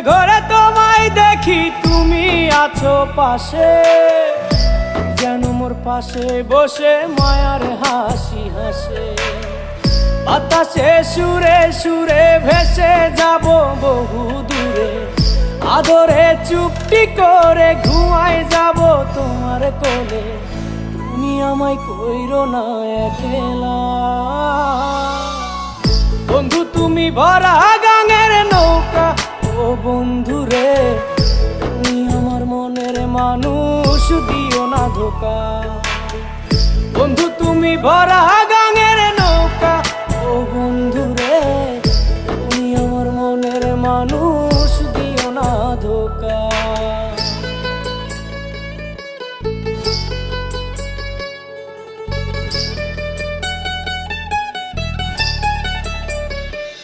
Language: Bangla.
ঘরে তোমায় দেখি তুমি আছো পাশে, যেন মোর পাশে বসে মায়ার হাসি হাসে। বাতাসে সুরে সুরে ভেসে যাব বহু দূরে, আদরে চুপটি করে ঘুমায় যাব তোমার কোলে। তুমি আমায় কইরো না একলা বন্ধু, তুমি ভরা গাঙের নৌকা। ও বন্ধু রে, তুমি আমার মনের মানুষ, দিও না ধোকা। বন্ধু তুমি ভরা